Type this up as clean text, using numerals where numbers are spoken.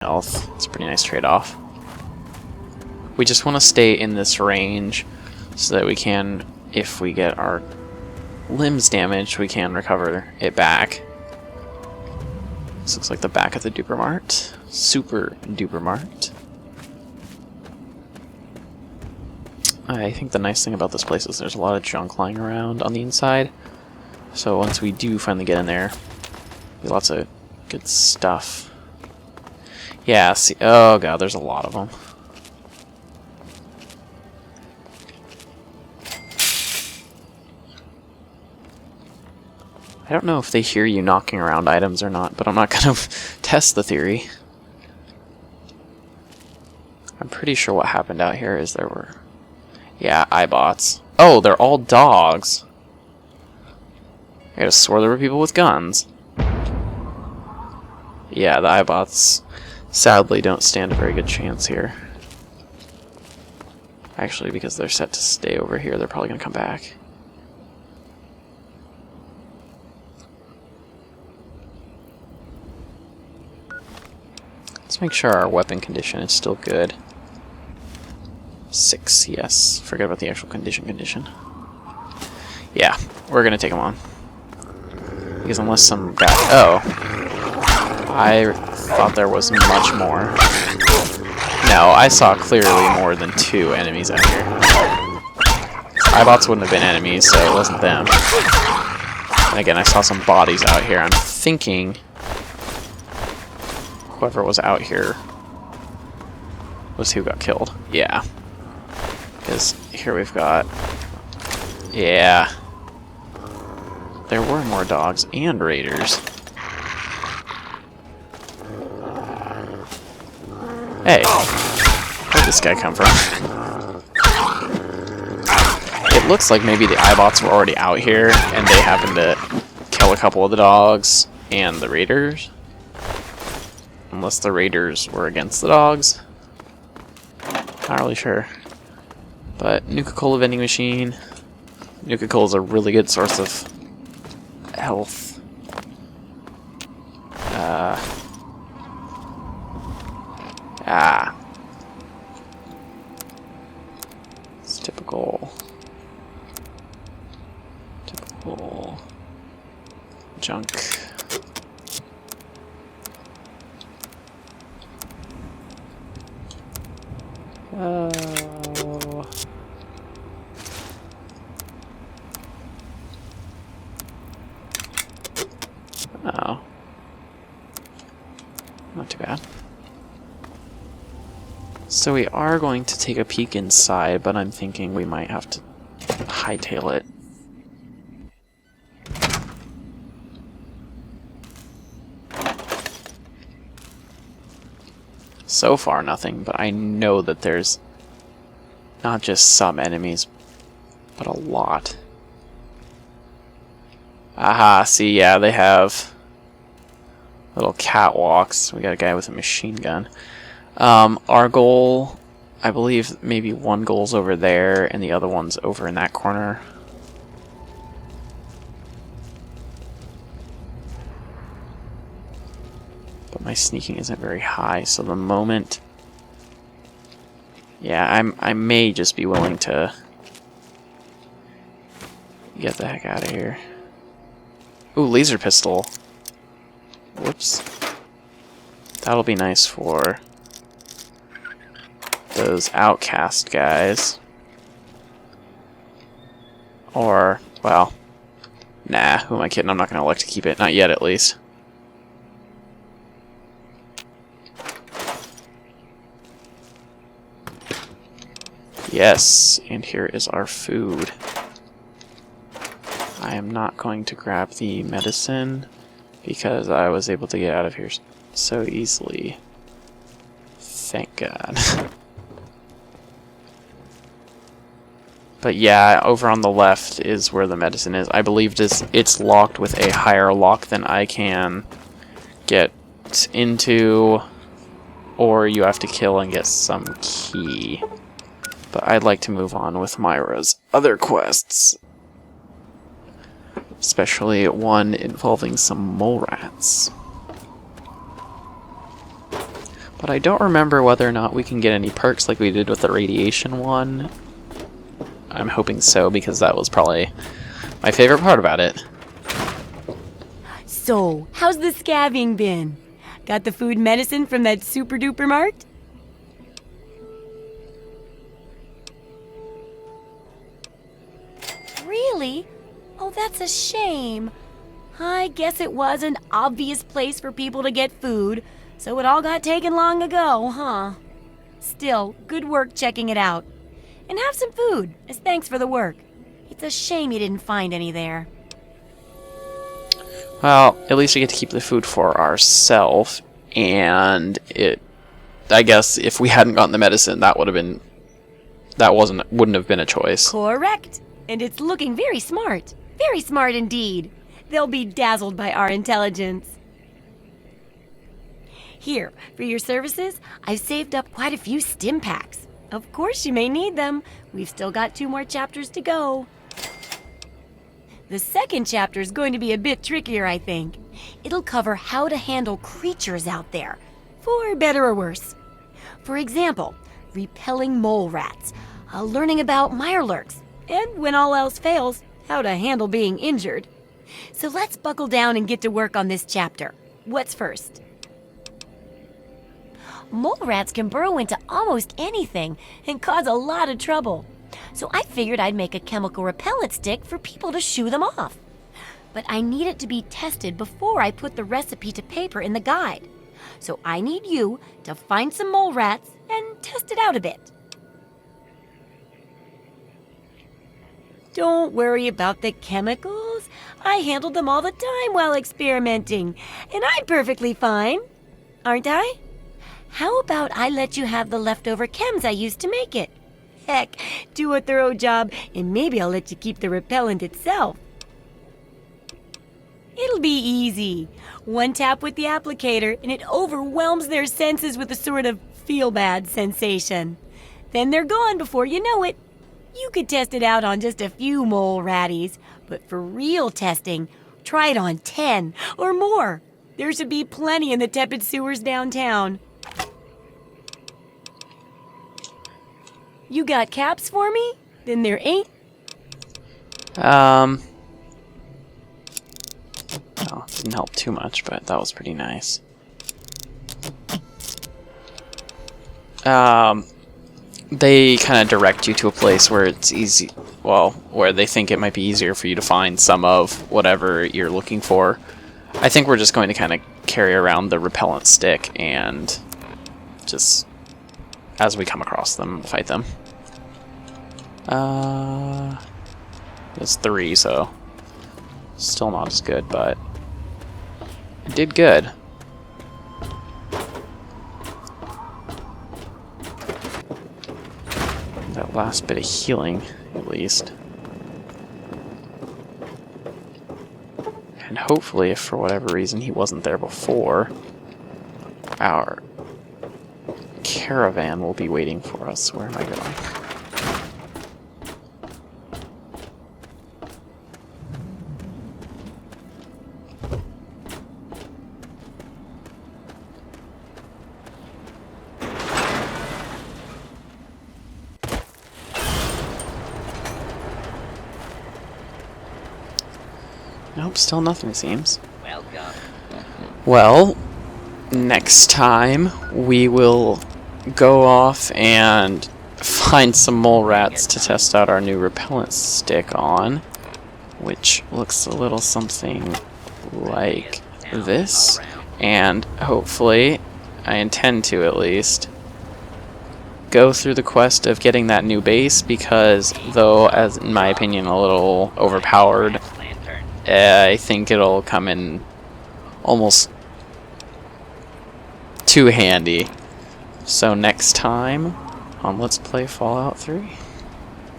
health. It's a pretty nice trade-off. We just want to stay in this range so that we can, if we get our limbs damaged, we can recover it back. This looks like the back of the Duper Mart. Super-Duper Mart. I think the nice thing about this place is there's a lot of junk lying around on the inside. So once we do finally get in there, lots of good stuff. Yeah, see, oh god, there's a lot of them. I don't know if they hear you knocking around items or not, but I'm not going to test the theory. I'm pretty sure what happened out here is there were... yeah, iBots. Oh, they're all dogs. I could have swore there were people with guns. Yeah, the iBots sadly don't stand a very good chance here. Actually, because they're set to stay over here, they're probably going to come back. Let's make sure our weapon condition is still good. 6, yes. Forget about the actual condition. Yeah, we're going to take them on. Because unless some guy... oh. I thought there was much more. No, I saw clearly more than 2 enemies out here. iBots wouldn't have been enemies, so it wasn't them. And again, I saw some bodies out here. I'm thinking whoever was out here was who got killed. Yeah. Because here we've got... yeah. There were more dogs and raiders. Hey, where'd this guy come from? It looks like maybe the iBots were already out here, and they happened to kill a couple of the dogs and the raiders. Unless the raiders were against the dogs. Not really sure. But Nuka-Cola vending machine. Nuka-Cola is a really good source of health. It's typical junk. Oh. Oh. Not too bad. So we are going to take a peek inside, but I'm thinking we might have to hightail it. So far nothing, but I know that there's not just some enemies, but a lot. Aha, see, yeah, they have little catwalks. We got a guy with a machine gun. Our goal, I believe maybe one goal's over there and the other one's over in that corner. But my sneaking isn't very high, so the moment... yeah, I may just be willing to get the heck out of here. Ooh, laser pistol. Whoops. That'll be nice for those outcast guys. Or, well, nah, who am I kidding? I'm not going to elect to keep it. Not yet, at least. Yes, and here is our food. I am not going to grab the medicine because I was able to get out of here so easily. Thank God. But yeah, over on the left is where the medicine is. I believe it's locked with a higher lock than I can get into, or you have to kill and get some key. But I'd like to move on with Myra's other quests. Especially one involving some mole rats. But I don't remember whether or not we can get any perks like we did with the radiation one. I'm hoping so, because that was probably my favorite part about it. So, how's the scavving been? Got the food and medicine from that Super-Duper Mart? Really? Oh, that's a shame. I guess it was an obvious place for people to get food, so it all got taken long ago, huh? Still, good work checking it out. And have some food, as thanks for the work. It's a shame you didn't find any there. Well, at least we get to keep the food for ourselves, and I guess if we hadn't gotten the medicine, wouldn't have been a choice. Correct. And it's looking very smart. Very smart indeed. They'll be dazzled by our intelligence. Here, for your services, I've saved up quite a few stim packs. Of course you may need them. We've still got 2 more chapters to go. The second chapter is going to be a bit trickier, I think. It'll cover how to handle creatures out there, for better or worse. For example, repelling mole rats, learning about mirelurks, and when all else fails, how to handle being injured. So let's buckle down and get to work on this chapter. What's first? Mole rats can burrow into almost anything and cause a lot of trouble. So I figured I'd make a chemical repellent stick for people to shoo them off. But I need it to be tested before I put the recipe to paper in the guide. So I need you to find some mole rats and test it out a bit. Don't worry about the chemicals. I handled them all the time while experimenting, and I'm perfectly fine. Aren't I? How about I let you have the leftover chems I used to make it? Heck, do a thorough job, and maybe I'll let you keep the repellent itself. It'll be easy. 1 tap with the applicator, and it overwhelms their senses with a sort of feel-bad sensation. Then they're gone before you know it. You could test it out on just a few mole ratties, but for real testing, try it on 10 or more. There should be plenty in the tepid sewers downtown. You got caps for me? Then there ain't. No, it didn't help too much, but that was pretty nice. They kind of direct you to a place where it's easy, well, where they think it might be easier for you to find some of whatever you're looking for. I think we're just going to kind of carry around the repellent stick and just, as we come across them, fight them. It's 3, so still not as good, but I did good. That last bit of healing, at least. And hopefully, if for whatever reason he wasn't there before, our caravan will be waiting for us. Where am I going? Nope, still nothing seems. Well, next time we will go off and find some mole rats to test out our new repellent stick on, which looks a little something like this. And hopefully, I intend to at least, go through the quest of getting that new base, because though, as in my opinion, a little overpowered, I think it'll come in almost too handy. So next time on Let's Play Fallout 3.